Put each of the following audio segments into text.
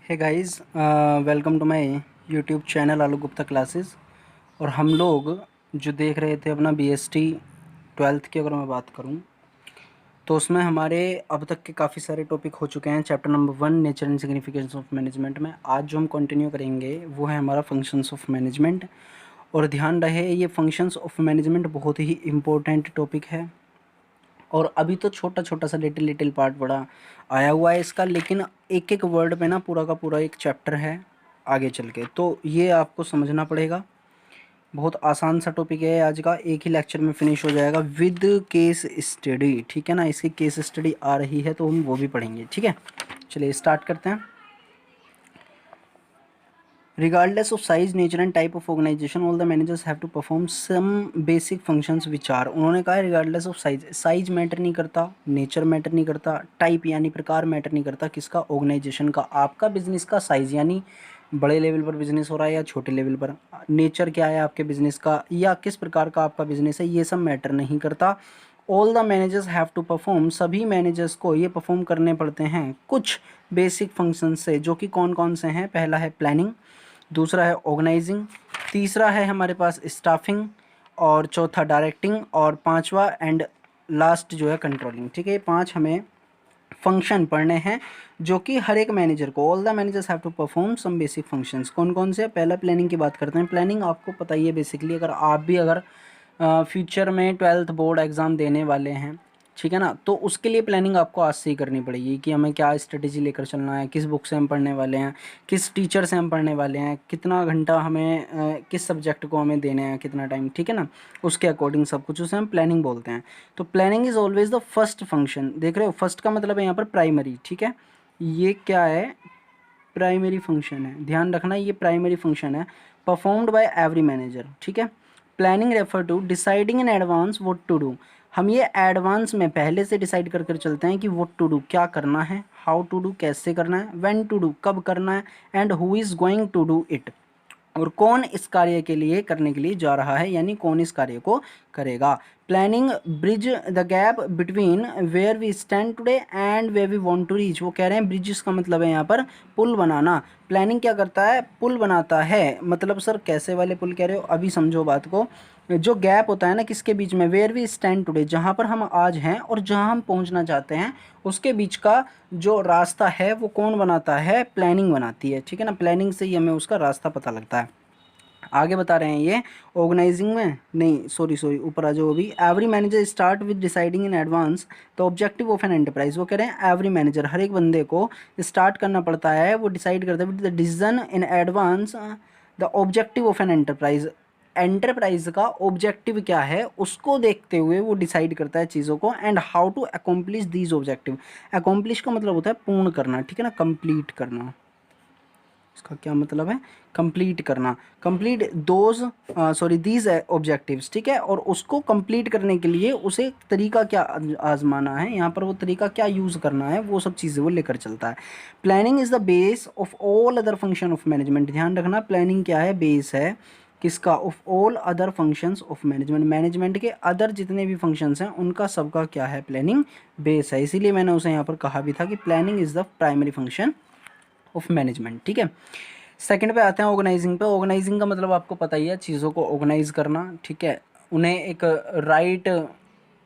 Hey guys, welcome to my YouTube channel Alok Gupta classes. और हम लोग जो देख रहे थे अपना बीएसटी 12th की अगर मैं बात करूं तो उसमें हमारे अब तक के काफ़ी सारे टॉपिक हो चुके हैं। Chapter number 1 nature and significance of management में आज जो हम कंटिन्यू करेंगे वो है हमारा फंक्शंस ऑफ मैनेजमेंट। और ध्यान रहे ये फंक्शंस ऑफ मैनेजमेंट बहुत ही इम्पोर्टेंट टॉपिक है। और अभी तो छोटा छोटा सा लिटिल लिटिल पार्ट बड़ा आया हुआ है इसका, लेकिन एक एक वर्ड पे ना पूरा का पूरा एक चैप्टर है आगे चल के, तो ये आपको समझना पड़ेगा। बहुत आसान सा टॉपिक है आज का, एक ही लेक्चर में फिनिश हो जाएगा विद केस स्टडी। ठीक है ना, इसकी केस स्टडी आ रही है तो हम वो भी पढ़ेंगे। ठीक है, चलिए स्टार्ट करते हैं। Regardless of size, nature and type of organization, all the managers have to perform some basic functions which are, उन्होंने कहा है regardless of size, size matter नहीं करता, नेचर मैटर नहीं करता, टाइप यानी प्रकार मैटर नहीं करता, किसका, ऑर्गेनाइजेशन का। आपका बिजनेस का साइज यानी बड़े लेवल पर बिजनेस हो रहा है या छोटे लेवल पर, नेचर क्या है आपके बिजनेस का या किस प्रकार का आपका बिजनेस है, ये सब मैटर नहीं करता। All the managers have to perform, सभी मैनेजर्स को ये परफॉर्म करने पड़ते हैं कुछ बेसिक फंक्शन से, जो कि कौन कौन से हैं। पहला है प्लानिंग, दूसरा है ऑर्गेनाइजिंग, तीसरा है हमारे पास स्टाफिंग, और चौथा डायरेक्टिंग, और पांचवा एंड लास्ट जो है कंट्रोलिंग। ठीक है, ये 5 हमें फंक्शन पढ़ने हैं जो कि हर एक मैनेजर को, all the managers have to perform some basic functions. कौन कौन से? पहला प्लानिंग की बात करते हैं। प्लानिंग आपको पता ही है बेसिकली, अगर आप भी अगर फ्यूचर में 12th बोर्ड एग्ज़ाम देने वाले हैं, ठीक है ना, तो उसके लिए प्लानिंग आपको आज से ही करनी पड़ेगी कि हमें क्या स्ट्रेटेजी लेकर चलना है, किस बुक से हम पढ़ने वाले हैं, किस टीचर से हम पढ़ने वाले हैं, कितना घंटा हमें किस सब्जेक्ट को हमें देने हैं, कितना टाइम। ठीक है ना, उसके अकॉर्डिंग सब कुछ, उसे हम प्लानिंग बोलते हैं। तो planning is always the first function. देख रहे हो, फर्स्ट का मतलब है यहाँ पर प्राइमरी। ठीक है, ये क्या है, प्राइमरी फंक्शन है, ध्यान रखना ये प्राइमरी फंक्शन है, परफॉर्म्ड बाय एवरी मैनेजर। ठीक है, planning refer to deciding in advance what to do. हम ये एडवांस में पहले से डिसाइड कर कर चलते हैं कि व्हाट टू डू क्या करना है, हाउ टू डू कैसे करना है, व्हेन टू डू कब करना है, and who is going to do it, और कौन इस कार्य के लिए करने के लिए जा रहा है, यानी कौन इस कार्य को करेगा। Planning bridge the gap between where we stand today and where we want to reach. वो कह रहे हैं ब्रिजेस का मतलब है यहाँ पर पुल बनाना। प्लानिंग क्या करता है, पुल बनाता है। मतलब सर कैसे वाले पुल कह रहे हो, अभी समझो बात को। जो गैप होता है ना किसके बीच में, वेयर वी स्टैंड टुडे, जहाँ पर हम आज हैं और जहाँ हम पहुँचना चाहते हैं, उसके बीच का जो रास्ता है वो कौन बनाता है, प्लानिंग बनाती है। ठीक है ना, प्लानिंग से ही हमें उसका रास्ता पता लगता है। आगे बता रहे हैं ये ऑर्गेनाइजिंग में, नहीं सॉरी ऊपर आ जाओ। अभी every manager start with deciding in advance the objective of an enterprise. वो कह रहे हैं एवरी मैनेजर, हर एक बंदे को स्टार्ट करना पड़ता है, वो डिसाइड करता है with the decision in advance the objective of an enterprise. Enterprise का ऑब्जेक्टिव क्या है उसको देखते हुए वो डिसाइड करता है चीज़ों को, and how to accomplish these objective. Accomplish का मतलब होता है पूर्ण करना। ठीक है ना, कंप्लीट करना, इसका क्या मतलब है, कंप्लीट करना, कंप्लीट दोज दीज ऑब्जेक्टिव्स। ठीक है, और उसको कंप्लीट करने के लिए उसे तरीका क्या आजमाना है, यहाँ पर वो तरीका क्या यूज़ करना है, वो सब चीज़ें वो लेकर चलता है। Planning is the base of all other function of management. ध्यान रखना, प्लानिंग क्या है, बेस है किसका, of all other functions of management. Management के अदर जितने भी फंक्शंस हैं उनका सबका क्या है, प्लानिंग बेस है। इसीलिए मैंने उसे यहाँ पर कहा भी था कि planning is the primary function of management. ठीक है, सेकंड पे आते हैं ऑर्गेनाइजिंग पे। ऑर्गेनाइजिंग का मतलब आपको पता ही है, चीज़ों को ऑर्गेनाइज करना। ठीक है, उन्हें एक राइट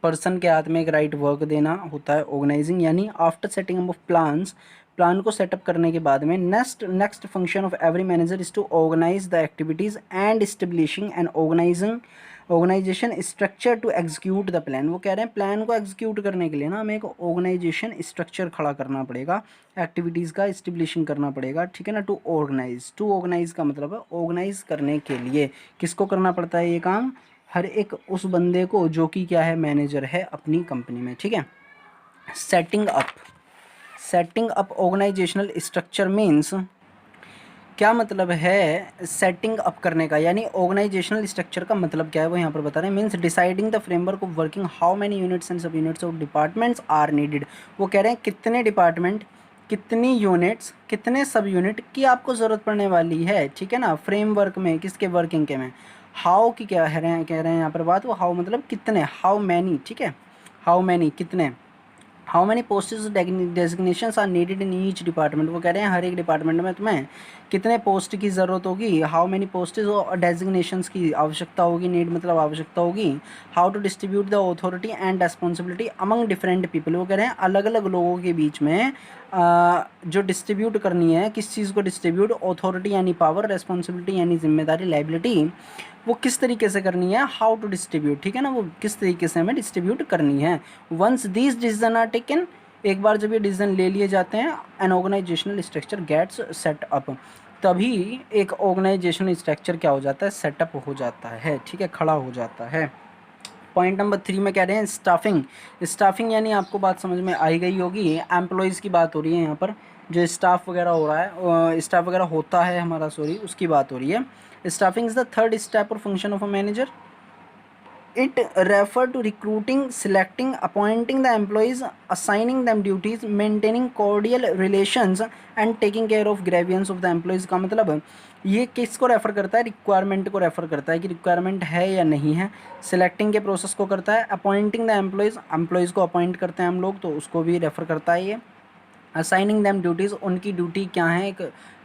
पर्सन के हाथ में एक राइट वर्क देना होता है ऑर्गेनाइजिंग। यानी after setting up of plans, plan को सेटअप करने के बाद में next function of every manager is to organise the activities and establishing and organisation structure to execute the plan. वो कह रहे हैं प्लान को एग्जीक्यूट करने के लिए ना हमें एक ऑर्गेनाइजेशन स्ट्रक्चर खड़ा करना पड़ेगा, एक्टिविटीज़ का इस्टेब्लिशिंग करना पड़ेगा। ठीक है ना, टू ऑर्गेनाइज का मतलब है ऑर्गेनाइज करने के लिए किसको करना पड़ता है ये काम, हर एक उस बंदे को जो कि क्या है, मैनेजर है अपनी कंपनी में। ठीक है, setting up organisational structure means, क्या मतलब है सेटिंग अप करने का, यानी ऑर्गेनाइजेशनल स्ट्रक्चर का मतलब क्या है वो यहाँ पर बता रहे हैं। Means deciding the framework of working, how many units and sub units of departments are needed. वो कह रहे हैं कितने डिपार्टमेंट, कितनी यूनिट्स, कितने सब यूनिट की आपको ज़रूरत पड़ने वाली है। ठीक है ना, फ्रेमवर्क में, किसके, वर्किंग के में। हाउ की क्या कह रहे हैं यहाँ पर बात, वो हाउ मतलब कितने, हाउ मैनी। ठीक है, हाउ मैनी कितने, how many posts designations are needed in each department, वो कह रहे हैं हर एक डिपार्टमेंट में तुम्हें कितने पोस्ट की ज़रूरत होगी, हाउ मैनी पोस्ट्स और डेजिग्नेशंस की आवश्यकता होगी, नीड मतलब आवश्यकता होगी, how to distribute the authority and responsibility among different people, वो कह रहे हैं अलग अलग लोगों के बीच में जो डिस्ट्रीब्यूट करनी है, किस चीज़ को डिस्ट्रीब्यूट, अथॉरिटी यानी पावर, रेस्पॉन्सिबिलिटी यानी जिम्मेदारी, लाइबिलिटी वो किस तरीके से करनी है, हाउ टू डिस्ट्रीब्यूट, ठीक है ना, वो किस तरीके से हमें डिस्ट्रीब्यूट करनी है। Once these decision are taken, एक बार जब ये डिसीजन ले लिए जाते हैं, an organizational structure gets set up, तभी एक ऑर्गेनाइजेशनल स्ट्रक्चर क्या हो जाता है, सेटअप हो जाता है, ठीक है, खड़ा हो जाता है। पॉइंट नंबर 3 में कह रहे हैं स्टाफिंग। स्टाफिंग यानी आपको बात समझ में आई गई होगी, एम्प्लॉयज़ की बात हो रही है यहाँ पर, जो स्टाफ वगैरह हो रहा है, स्टाफ वगैरह होता है हमारा, सॉरी, उसकी बात हो रही है। Staffing is the third step और function of a manager. It refer to recruiting, selecting, appointing the employees, assigning them duties, maintaining cordial relations and taking care of grievance of the employees। का मतलब ये किसको refer करता है, requirement को refer करता है कि रिक्वायरमेंट है या नहीं है, सिलेक्टिंग के प्रोसेस को करता है, अपॉइंटिंग द एम्प्लॉयज़ को अपॉइंट करते हैं हम लोग तो उसको भी रेफ़र करता है ये, असाइनिंग दैम ड्यूटीज़, उनकी ड्यूटी क्या है, एक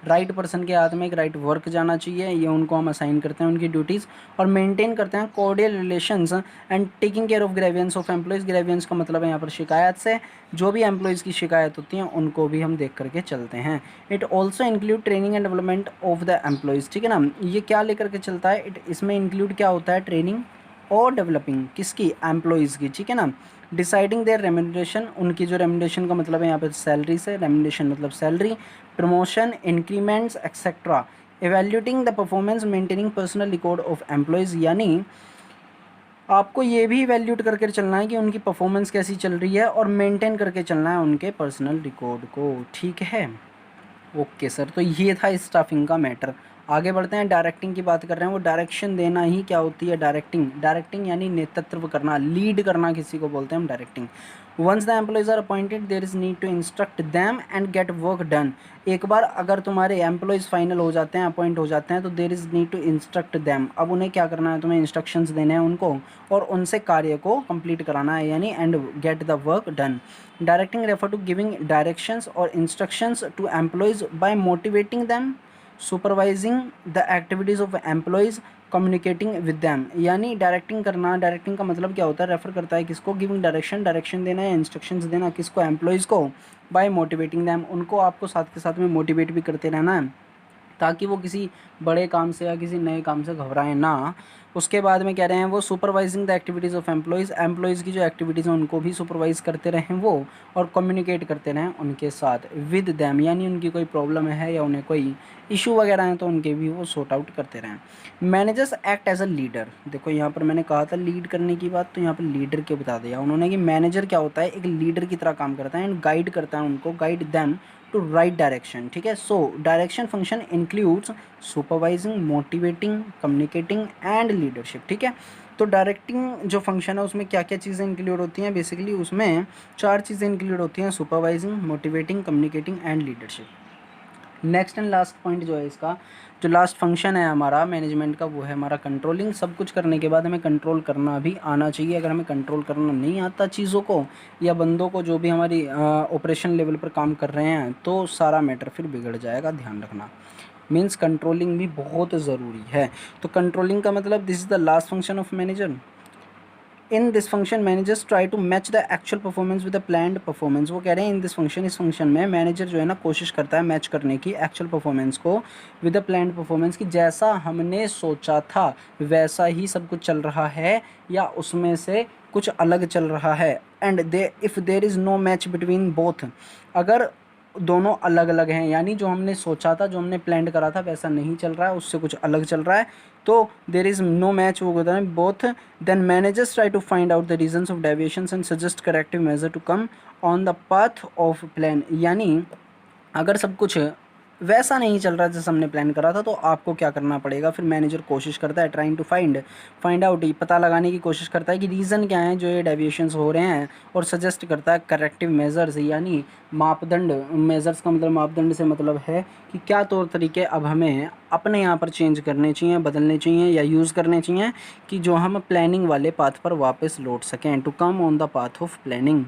राइट पर्सन के हाथ में एक राइट वर्क जाना चाहिए, ये उनको हम असाइन करते हैं उनकी ड्यूटीज़, और मेंटेन करते हैं cordial relations and taking care of grievance of employees. Grievance का मतलब है यहाँ पर शिकायत से, जो भी एम्प्लॉयज़ की शिकायत होती हैं उनको भी हम देख करके चलते हैं। It also include training and development of the employees, ठीक है ना, ये क्या लेकर के चलता है, इसमें इंक्लूड क्या होता है, ट्रेनिंग और डेवलपिंग किसकी, एम्प्लॉयज़ की, ठीक है ना। डिसाइडिंग देयर रेम्यूनरेशन, उनकी जो रेम्यूनरेशन का मतलब है यहाँ पे सैलरी से, रेम्यूनरेशन मतलब salary, promotion, increments etcetera, evaluating the performance, maintaining personal record of employees, यानी आपको ये भी वैल्यूट करके चलना है कि उनकी परफॉर्मेंस कैसी चल रही है और मेंटेन करके चलना है उनके पर्सनल रिकॉर्ड को, ठीक है। ओके सर, तो ये था स्टाफिंग का मैटर। आगे बढ़ते हैं, डायरेक्टिंग की बात कर रहे हैं, वो डायरेक्शन देना ही क्या होती है, डायरेक्टिंग। डायरेक्टिंग यानी नेतृत्व करना, लीड करना किसी को बोलते हैं हम directing. Once the employees are appointed there is need to instruct them and get work done. एक बार अगर तुम्हारे एम्प्लॉयज़ फाइनल हो जाते हैं, अपॉइंट हो जाते हैं, तो there is need to instruct them, अब उन्हें क्या करना है, तुम्हें इंस्ट्रक्शंस देने हैं उनको और उनसे कार्य को कंप्लीट कराना है, यानी and get the work done. Directing refer to giving directions और instructions to employees by motivating them, supervising the activities of employees, communicating with them, यानी डायरेक्टिंग करना। डायरेक्टिंग का मतलब क्या होता है, रेफर करता है किसको, गिविंग डायरेक्शन, डायरेक्शन देना या इंस्ट्रक्शंस देना किसको, एम्प्लॉयज़ को, बाय मोटिवेटिंग दैम, उनको आपको साथ के साथ में मोटिवेट भी करते रहना है ताकि वो किसी बड़े काम से या किसी नए काम से घबराएं ना। उसके बाद में कह रहे हैं वो supervising the activities of employees, employees की जो एक्टिविटीज़ हैं उनको भी सुपरवाइज़ करते रहें वो, और कम्युनिकेट करते रहें उनके साथ, विद दैम, यानी उनकी कोई प्रॉब्लम है या उन्हें कोई इशू वगैरह हैं तो उनके भी वो सॉर्ट आउट करते रहें। Managers act as a leader, देखो यहाँ पर मैंने कहा था लीड करने की बात, तो यहाँ पर लीडर के बता दिया उन्होंने कि मैनेजर क्या होता है, एक लीडर की तरह काम करता है एंड गाइड करता है उनको, guide them to right direction, ठीक है। So direction function includes supervising, motivating, communicating and leadership, ठीक है। तो डायरेक्टिंग जो फंक्शन है उसमें क्या क्या चीज़ें इंक्लूड होती हैं, बेसिकली उसमें 4 चीज़ें इंक्लूड होती हैं, supervising, motivating, communicating and leadership. Next and last point जो है इसका, जो लास्ट फंक्शन है हमारा मैनेजमेंट का, वो है हमारा कंट्रोलिंग। सब कुछ करने के बाद हमें कंट्रोल करना भी आना चाहिए, अगर हमें कंट्रोल करना नहीं आता चीज़ों को या बंदों को जो भी हमारी ऑपरेशन लेवल पर काम कर रहे हैं, तो सारा मैटर फिर बिगड़ जाएगा, ध्यान रखना। मीन्स कंट्रोलिंग भी बहुत ज़रूरी है। तो कंट्रोलिंग का मतलब this is the last function of manager. In this function managers try to match the actual performance with the planned performance. वो कह रहे हैं इन दिस फंक्शन, इस फंक्शन में मैनेजर जो है ना कोशिश करता है मैच करने की एक्चुअल परफॉर्मेंस को विद द प्लान्ड परफॉर्मेंस, की जैसा हमने सोचा था वैसा ही सब कुछ चल रहा है या उसमें से कुछ अलग चल रहा है। And they if there is no match between both, अगर दोनों अलग अलग हैं, यानी जो हमने सोचा था, जो हमने प्लान करा था वैसा नहीं चल रहा है, उससे कुछ अलग चल रहा है, तो देर इज़ नो मैच, वो होता है both, then managers try to find out the reasons of deviations and suggest corrective measure to come on the path of plan. यानी अगर सब कुछ वैसा नहीं चल रहा जैसे हमने प्लान करा था तो आपको क्या करना पड़ेगा, फिर मैनेजर कोशिश करता है ट्राइंग टू फाइंड आउट, पता लगाने की कोशिश करता है कि रीज़न क्या है जो ये डेविएशंस हो रहे हैं, और सजेस्ट करता है करेक्टिव मेजर्स, यानी मापदंड। मेजर्स का मतलब मापदंड से मतलब है कि क्या तौर तरीके अब हमें अपने यहाँ पर चेंज करने चाहिए, बदलने चाहिए या यूज़ करने चाहिए कि जो हम प्लानिंग वाले पाथ पर वापस लौट सकें, to come on the path of planning.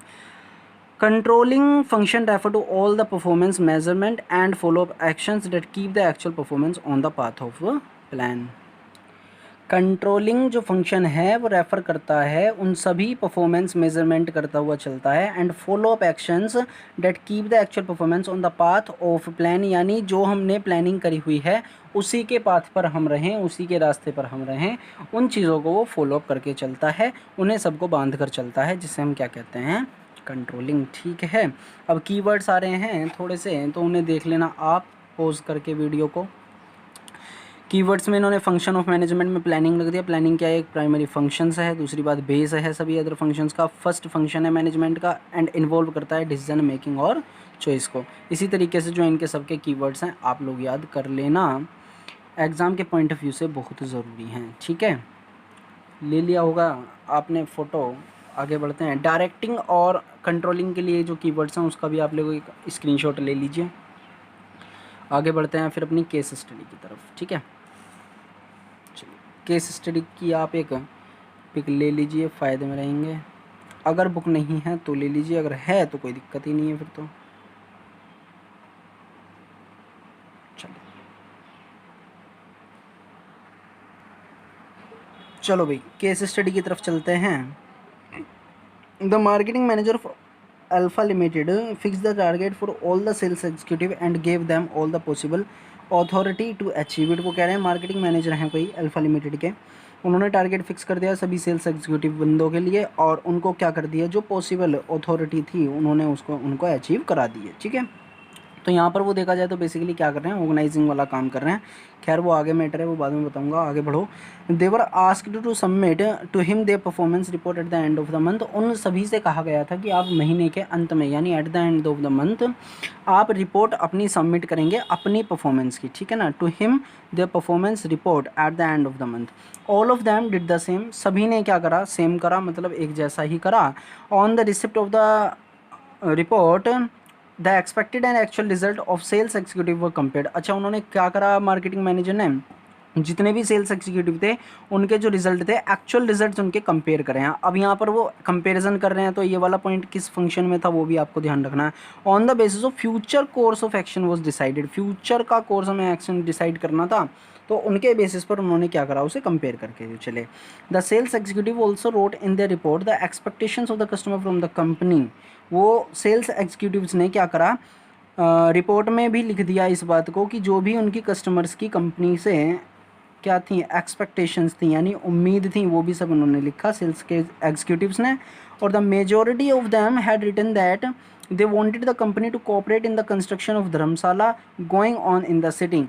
Controlling function refer to all the performance measurement and follow up actions that keep the actual performance on the path of plan. Controlling जो function है वो refer करता है उन सभी performance measurement करता हुआ चलता है and follow up actions that keep the actual performance on the path of plan, यानी जो हमने प्लानिंग करी हुई है उसी के पाथ पर हम रहें, उसी के रास्ते पर हम रहें, उन चीज़ों को वो फॉलो अप करके चलता है, उन्हें सबको बांध कर चलता है, जिसे हम क्या कहते हैं, कंट्रोलिंग। ठीक है, अब कीवर्ड्स आ रहे हैं थोड़े से, तो उन्हें देख लेना आप पॉज करके वीडियो को। कीवर्ड्स में इन्होंने फंक्शन ऑफ मैनेजमेंट में प्लानिंग रख दिया। प्लानिंग क्या है, एक प्राइमरी फंक्शंस है, दूसरी बात बेस है सभी अदर फंक्शंस का। फर्स्ट फंक्शन है मैनेजमेंट का एंड इन्वॉल्व करता है डिसीजन मेकिंग और चॉइस को। इसी तरीके से जो इनके सबके कीवर्ड्स हैं आप लोग याद कर लेना, एग्ज़ाम के पॉइंट ऑफ व्यू से बहुत ज़रूरी हैं। ठीक है, ले लिया होगा आपने फ़ोटो। आगे बढ़ते हैं, डायरेक्टिंग और कंट्रोलिंग के लिए जो कीवर्ड्स हैं उसका भी आप लोग एक स्क्रीनशॉट ले लीजिए। आगे बढ़ते हैं फिर अपनी केस स्टडी की तरफ। ठीक है, केस स्टडी की आप एक पिक ले लीजिए, फ़ायदे में रहेंगे। अगर बुक नहीं है तो ले लीजिए, अगर है तो कोई दिक्कत ही नहीं है फिर तो। चलो भाई केस स्टडी की तरफ चलते हैं। The marketing manager of Alpha Limited fix the target for all the sales executive and gave them all the possible authority to achieve it. वो कह रहे हैं मार्केटिंग मैनेजर हैं कोई अल्फा लिमिटेड के, उन्होंने टारगेट फिक्स कर दिया सभी सेल्स एग्जीक्यूटिव बंदों के लिए, और उनको क्या कर दिया, जो पॉसिबल अथॉरिटी थी उन्होंने उनको अचीव करा दी है। ठीक है, तो यहाँ पर वो देखा जाए तो बेसिकली क्या कर रहे हैं, ऑर्गेनाइजिंग वाला काम कर रहे हैं। खैर वो आगे मैटर है, वो बाद में बताऊंगा, आगे बढ़ो। They were asked to submit to him their performance report at the end of the month. उन सभी से कहा गया था कि आप महीने के अंत में यानी at the end of the month आप रिपोर्ट अपनी सबमिट करेंगे अपनी परफॉर्मेंस की। ठीक है ना, to him their performance report at the end of the month. All of them did the same, सभी ने क्या करा, सेम करा, मतलब एक जैसा ही करा। On the receipt of the report the expected and actual result of sales executive were compared. अच्छा, उन्होंने क्या करा, मार्केटिंग मैनेजर ने जितने भी सेल्स एग्जीक्यूटिव थे उनके जो रिजल्ट थे, एक्चुअल रिजल्ट्स उनके कंपेयर करें हैं। अब यहाँ पर वो कंपैरिजन कर रहे हैं, तो ये वाला पॉइंट किस फंक्शन में था वो भी आपको ध्यान रखना है। On the basis of future course of action was decided, future का कोर्स हमें एक्शन डिसाइड करना था, तो उनके बेसिस पर उन्होंने क्या करा, उसे कंपेयर करके चले। The sales executive also wrote in the report the expectations of the customer from the company. वो सेल्स एग्जीक्यूटिव्स ने क्या करा, रिपोर्ट में भी लिख दिया इस बात को कि जो भी उनकी कस्टमर्स की कंपनी से क्या थी, एक्सपेक्टेशंस थी यानी उम्मीद थी, वो भी सब उन्होंने लिखा सेल्स के एग्जीक्यूटिव्स ने। और the majority of them had written that they wanted the company to cooperate in the construction of dharamshala going on in the city.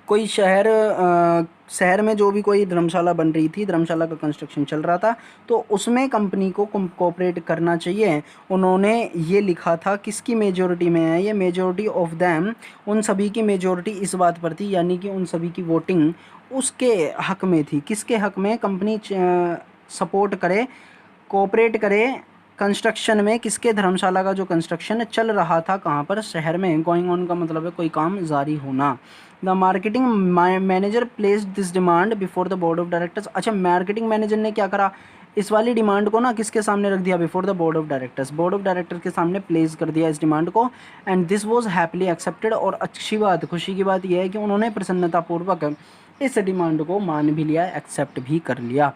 कोई शहर में जो भी कोई धर्मशाला बन रही थी, धर्मशाला का कंस्ट्रक्शन चल रहा था, तो उसमें कंपनी को कोऑपरेट करना चाहिए। उन्होंने ये लिखा था, किसकी मेजॉरिटी में है ये, मेजॉरिटी ऑफ दैम, उन सभी की मेजॉरिटी इस बात पर थी, यानी कि उन सभी की वोटिंग उसके हक में थी। किसके हक में, कंपनी सपोर्ट करे, कोऑपरेट करे कंस्ट्रक्शन में, किसके, धर्मशाला का जो कंस्ट्रक्शन चल रहा था, कहाँ पर, शहर में। गोइंग ऑन का मतलब है कोई काम जारी होना। The marketing manager placed this demand before the board of directors. अच्छा, मार्केटिंग मैनेजर ने क्या करा, इस वाली डिमांड को ना किसके सामने रख दिया, before the board of directors, board of director के सामने प्लेस कर दिया इस डिमांड को। And this was happily accepted, और अच्छी बात, खुशी की बात यह है कि उन्होंने प्रसन्नतापूर्वक इस डिमांड को मान भी लिया, एक्सेप्ट भी कर लिया।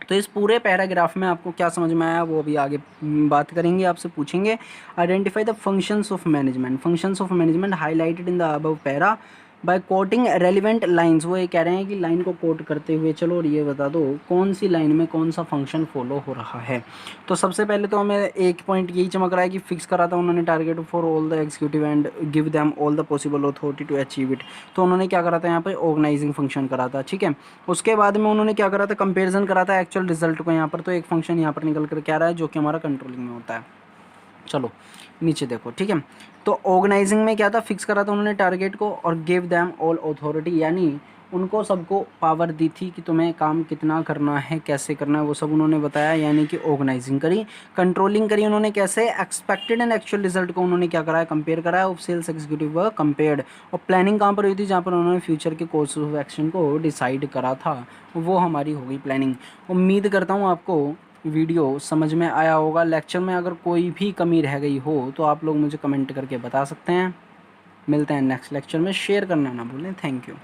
तो इस पूरे पैराग्राफ में आपको क्या समझ में आया वो अभी आगे बात करेंगे, आपसे पूछेंगे। Identify the functions of management, functions of management highlighted in the above para by quoting relevant lines. वो ये कह रहे हैं कि लाइन को कोट करते हुए चलो और ये बता दो कौन सी लाइन में कौन सा फंक्शन फॉलो हो रहा है। तो सबसे पहले तो हमें एक पॉइंट यही चमक रहा है कि फिक्स करा था उन्होंने target for all the executive and give them all the possible authority to achieve it. तो उन्होंने क्या करा था, यहाँ पे ऑर्गेनाइजिंग फंक्शन करा था। ठीक है, उसके बाद में उन्होंने क्या करा था, कंपेरिजन करा था एक्चुअल रिजल्ट को। यहाँ पर तो एक फंक्शन यहाँ पर निकल कर क्या रहा है, जो कि हमारा कंट्रोलिंग में होता है। चलो नीचे देखो। ठीक है, तो ऑर्गेनाइजिंग में क्या था, फिक्स करा था उन्होंने टारगेट को, और गिव दैम ऑल अथॉरिटी, यानी उनको सबको पावर दी थी कि तुम्हें काम कितना करना है, कैसे करना है, वो सब उन्होंने बताया, यानी कि ऑर्गेनाइजिंग करी। कंट्रोलिंग करी उन्होंने कैसे, एक्सपेक्टेड एंड एक्चुअल रिजल्ट को उन्होंने क्या कराया, कंपेयर कराया। ऑफ सेल्स एग्जीक्यूटिव व कंपेयर्ड। और प्लानिंग कहाँ पर हुई थी, जहाँ पर उन्होंने फ्यूचर के कोर्स ऑफ एक्शन को डिसाइड करा था, वो हमारी हो गई प्लानिंग। उम्मीद करता हूँ आपको वीडियो समझ में आया होगा। लेक्चर में अगर कोई भी कमी रह गई हो तो आप लोग मुझे कमेंट करके बता सकते हैं। मिलते हैं नेक्स्ट लेक्चर में। शेयर करना ना भूलें। Thank you.